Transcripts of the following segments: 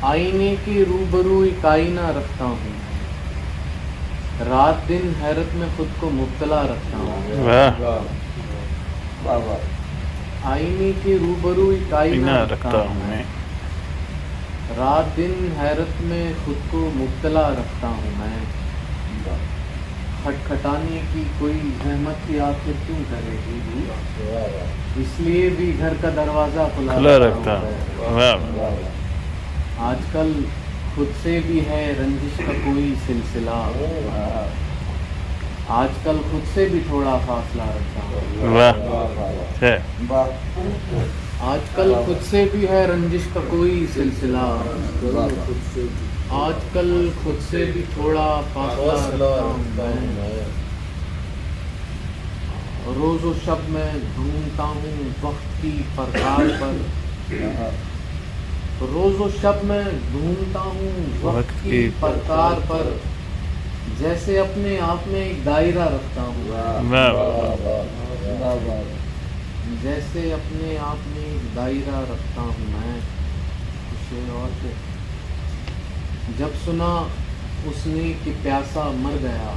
आईने के रूबरू एक आईना रखता हूँ, रात दिन हैरत में खुद को मुब्तला रखता हूँ। वाह वाह वाह। आईने के रूबरू एक आईना रखता हूँ मैं, रात दिन हैरत में खुद को मुब्तला रखता हूँ मैं। खटखटाने की कोई जहमत की आखिर क्यों करेगी, इसलिए भी घर का दरवाज़ा खुला रखता हूँ। वाह आजकल खुद से भी है रंजिश का कोई सिलसिला, आजकल खुद से भी थोड़ा फासला रखता हूँ। वाह आजकल खुद से भी है रंजिश का कोई सिलसिला, आजकल खुद से भी थोड़ा फासला रखता हूँ मैं। रोज़ो शब मैं ढूंढता हूँ वक्त की परकार पर, रोज़ो शब मैं ढूंढता हूँ वक्त की परकार पर, जैसे अपने आप में एक दायरा रखता हूँ। जैसे अपने आप में एक दायरा रखता हूँ मैं। उसे और जब सुना उसने कि प्यासा मर गया,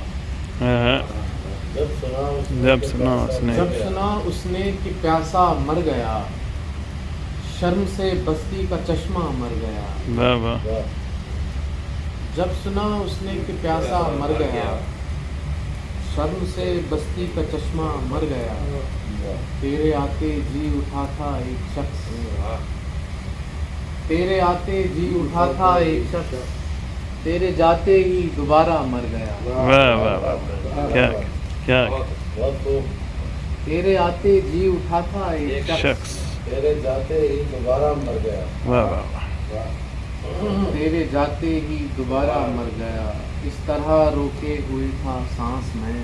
जब सुना उसने कि प्यासा मर गया, शर्म से बस्ती का चश्मा मर गया। वाह जब सुना उसने कि प्यासा मर गया, शर्म से बस्ती का चश्मा मर गया। तेरे आते जी उठा था एक शख्स, तेरे आते जी उठा था एक शख्स, तेरे जाते ही दोबारा मर गया। वाह क्या तेरे आते जी उठा था एक शख्स, तेरे जाते ही दोबारा मर गया। वाह तेरे जाते ही दोबारा मर गया। इस तरह रोके हुए था सांस में,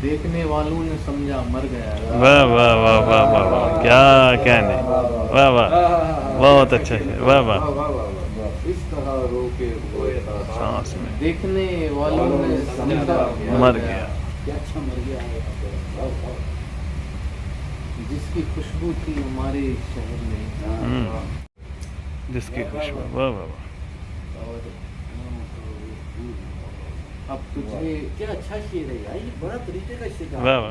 देखने वालों ने समझा मर गया। वाह क्या कहने। वाह बहुत अच्छा है। वाह इस तरह रोके हुए था सांस में, देखने वालों ने समझा मर गया। अच्छा मर गया। जिसकी खुशबू थी हमारे शहर में, जिसकी खुशबू। वाह और अब तुझे क्या अच्छा शेर है यार, ये बड़ा तरीके का शेर। वाह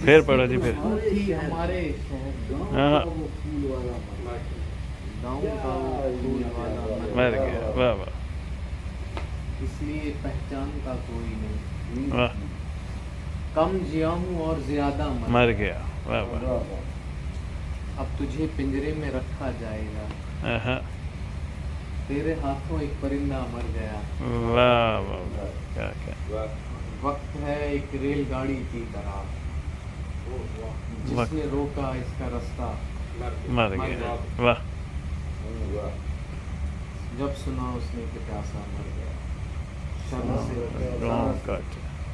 फिर पढ़ो जी फिर। थी हमारे शहर, हाँ गाँव का वो फूल वाला मर गया। वाह इसलिए पहचान का कोई नहीं। वाह कम जिया हूँ और ज्यादा मर गया। वाह अब तुझे पिंजरे में रखा जाएगा, तेरे हाथों एक परिंदा मर गया। वाह क्या वक्त है एक रेलगाड़ी की तरह, जिसने रोका इसका रास्ता मर गया। वाह जब सुना उसने कि प्यासा मर गया, शर्म से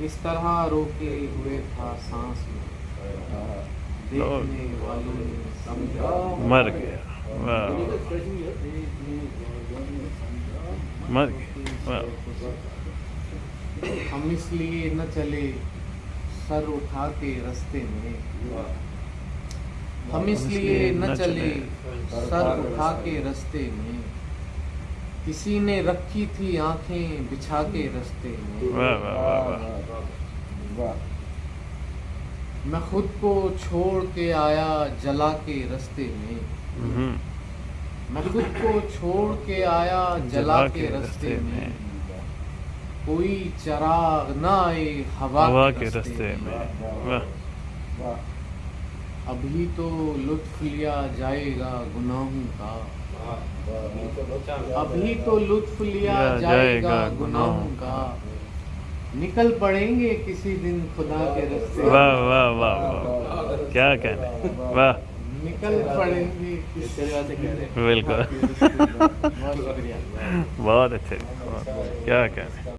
इस तरह रोके हुए था सांस में, देखने वालों ने समझा मर गया। वाह मर गया। हम इसलिए न चले सर उठा के रास्ते में, हम इसलिए न चले सर उठा के रास्ते में, किसी ने रखी थी आंखें बिछा के रास्ते में। मैं खुद को छोड़ के आया जला के रास्ते में, मैं खुद को छोड़ के आया जला के रास्ते में, कोई चिराग न आए हवा के रास्ते में। अभी तो लुत्फ लिया जाएगा गुनाहों का, अभी तो लुत्फ लिया जाएगा गुनाहों का, निकल पड़ेंगे किसी दिन खुदा के रास्ते। वाह क्या कहने। वाह निकल पड़ेंगे बिल्कुल। बहुत अच्छे। क्या कहने।